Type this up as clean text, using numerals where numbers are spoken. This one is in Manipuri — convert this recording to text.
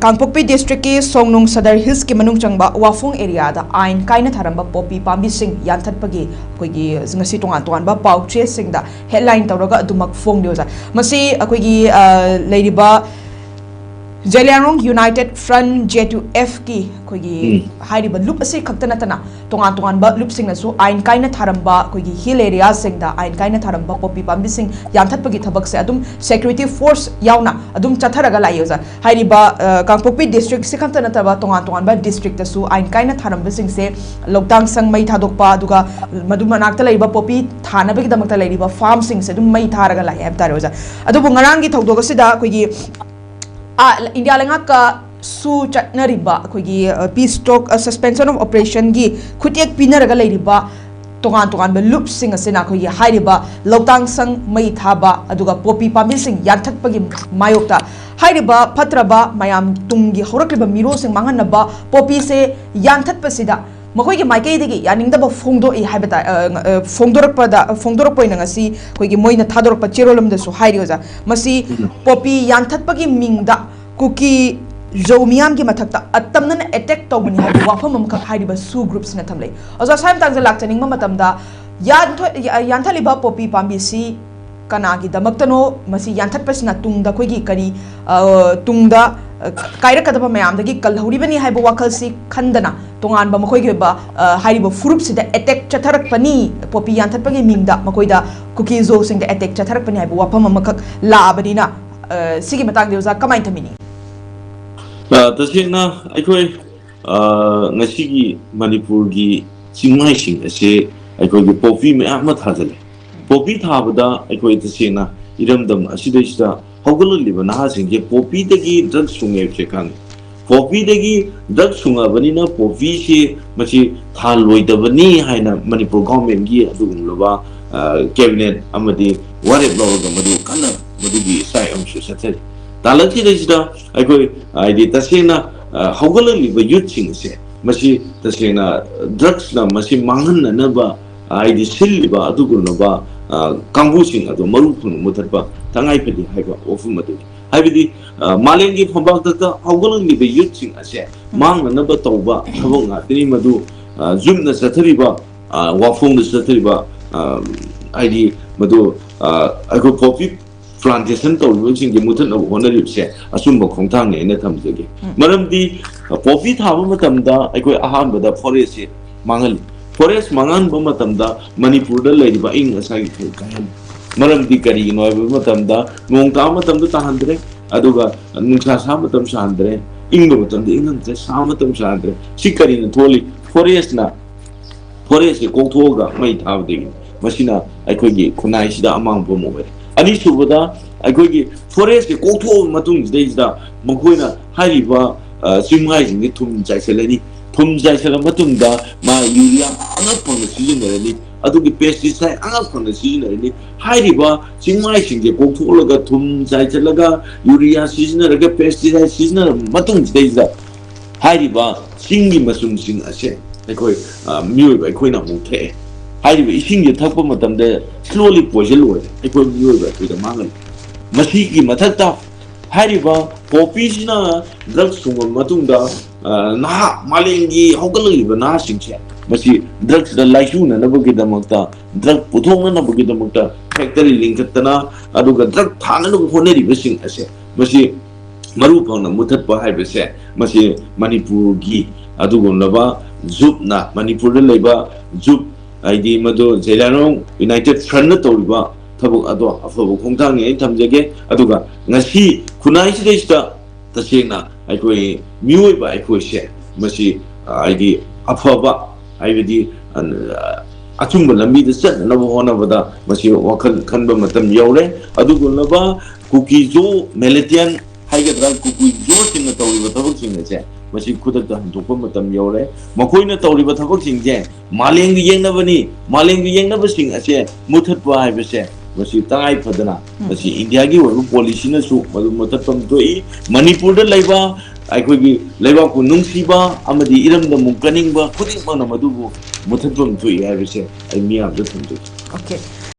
कांगपोकपी डिस्ट्रिक्ट की सोंगनुंग सदर हिल्स की मनुंग चंगबा वाफोंग एरिया दा आइन काइना थारंबा पोपी पांबी सिंग यानथटपगी अखोइगी ngasi tongan tongan ba pauche sing da headline tawraga adumak phong dioza masi akhoi leiriba Jeliangrong United Front J2F की कोई हाइरिबा लुप असे खक्तना तना तोंगान तोंगान बा लुप सिंग नसु आइन काइना थारंबा कोई हिल एरिया सिंग दा आइन काइना थारंबा पोपी पांबी सिंग यानथटपगी थबक से अदुम सिक्योरिटी फोर्स यावना अदुम चथरगा लायोजा हाइरिबा कांगपोकपी डिस्ट्रिक्ट से खक्तना तबा तोंगान तोंगान बा डिस्ट्रिक्ट तसु आइन काइना थारंबा सिंग से लोकदांग संग मई थादोकपा दुगा मदुम नाक्ता लाइबा पोपी थानबगी दमकता लाइबा फार्म सिंग से अदुम मई थारगा लाय हब तारोजा अदुबु ngaraang gi thogdog asida कोई इंडिया लंगा का सु चटनरिबा अखोगी peace talk suspension of operation की खुटेक पिनरगा लेरिबा तोगान तोगान बे लुप सिंग असेना अखोगी हाइरिबा लौतांग संग मई थाबा अदुगा पोपी पामी सिंग यानथटपगी मायोक्ता हाइरिबा फत्रबा मयाम तुंगी हौरक्रिबा मिरो सिंग मांगनबा पोपी से यानथटपसिदा मखोगी माइकेदगी यानिंगदबा फोंगदोई हाइबता फोंगदोरपदा ngasi कोगी मोइना थादोरपा चेरोलमदसु हाइरियोजा मसी पोपी यानथटपगी मिंगदा कुकी जोमियाम की मथक्ता अतमनन अटैक तौबनी हाइबा वाफम अमखक हाइरिबा सु ग्रुप्स न थमले अजा साइम तांगजा लाक्चनिंग मतमदा यानथलिबा पोपी पांबीसी कनागी दमक्तनो मसी यानथटपसना तुंगदा कोगी करी तुंगदा कायरकदबा मयामदगी कलहौरिबनी हाइबा वाखलसी खंदना तोंगानबा मखोइगेबा हाइरिबा फुरुपसिदा अटैक चथरकपनी पोपी यानथटपगी मिंगदा मखोइदा कुकी जो सिंगदा अटैक चथरकपनी हाइबा वाफम अमखक लाबनिना सिगी मतांग देउजा कमाइन थमिनी तसेंना अखोई ngasi Manipur gi chingmai sing ase अखोई gi popi mya थाजले पोपी थाबदा अखोई तसेंना इरमदम असिदैसदा हौगललिबा नाहासिंगे पोपीदगी ड्रग सुंगे चेखांग पोपीदगी ड्रग सुंगाबनिना पोपी से मची थालोइदबनी हाइना मणिपुर गवर्नमेंट गी अदुगुमलबा कैबिनेट अमदी वारेब लौरगा मदु कन्ना मदुगी साइ अंशु सथरि तालति दैसदा अखोई आइदि तसेंना हौगललिबा यूथ सिंगसे मसी तसेंना ड्रग्स ना मसी मांगननबा आइदि सिल्लिबा अदुगुनबा कांगुसिंग अदु मरुफुन मुथरबा तंगाई फदि हाइबा ओफुम मदु हाइबदि मालेंगी फंबाक्ता हौगलंगिबा यूथसिंग असे मांगनबा तौबा थबक नातनि मदु जुमना सथरिबा वाफोंग सथरिबा आइदि मदु अगु पोपी प्लांटेशन तौबसिंग गे मुथन होनरिबसे असुंब खोंथांग ने थमजगे मरमदि पोपी थाबा मतमदा अखोय अहानबदा फॉरेस्ट से मांगल फॉरेस्ट मांगन बमतमदा मणिपुर द लेरिबा इंग असागी कायन मरमदि करिगिनो बमतमदा नोंग ता मतमदा ताहंद्रे अदुगा नुसा सा मतम साहंद्रे इंग मतमदा इंगंसे सा मतम साहंद्रे सिकरिन थोली फॉरेस्ट कोथोगा मई थाबदि मसिना अखोगी खुनाइसिदा अमांग बमोबे अनि सुबदा अखोगी फॉरेस्ट कोथो मतुंग देइदा मखोइना हारिबा सिमगाइसिंग थुम जाइसेलनी थुम जाइसेला मतुंदा मा यूरिया अंगफंग सिजनरनी अदुगी पेस्टिसाइड अंगफंग सिजनरनी हाइरिबा सिंगाइसिंगे कोथोलगा थुम जाइसेलगा यूरिया सिजनरगा पेस्टिसाइड सिजनर मतुंग देइदा हाइरिबा सिंगी मसुम सिंग असे अखोय मियोबा अखोयना मुथे हाइरिबा इसिंगे थकपा मतमदे स्लोली पॉइजन होय अखोय मियोबा अखोयदा मांगल मसीगी मथक्ता हाइरिबा पोपीसिना ड्रग्स सुंग मतुंदा ना मालेंगी हौगललिबा ना सिंचे मसी ड्रग्स द लाइसुना नबगी दमक्ता ड्रग पुथोंना नबगी दमक्ता फैक्टरी लिंकतना अदुगा ड्रग थाननु होनेरिबा सिंग असे मसी मरुफंगना मुथतपा हाइबसे मसी मणिपुर गी अदुगुमलबा जुबना मणिपुर द लेबा जुब आइदि मदो जेलानों यूनाइटेड फ्रंट तौरिबा थबक अदो अफबो खोंथांगे थमजगे अदुगा ngasi खुनाइसिदैसदा तसेंना अखोई मियोइबा अखोइसे मसी आइदि अफबा आइबदि अचुंब लंबीदा चटनबो होनबदा मसी वखल खनबा मतम यौरे अदुगुलबा कुकीजो मेलेटियन हाइगद्रा कुकीजो सिंग तौरिबा थबक सिंगसे मसी खुदकता हंदोकपा मतम यौरे मखोइना तौरिबा थबक सिंगजे मालेंगी येंगनबा सिंग असे मुथतपा हाइबसे मसी तंगाई फदना मसी इंडिया की ओइबा पॉलिसी न सु मदु मततम तोई मणिपुर द लेबा अखोगी लेबा को नुंसीबा अमदी इरमद मुकनिंगबा खुदिंग मन मदुबु मुथतम तोई हाइबसे आई मियाम द थंदु ओके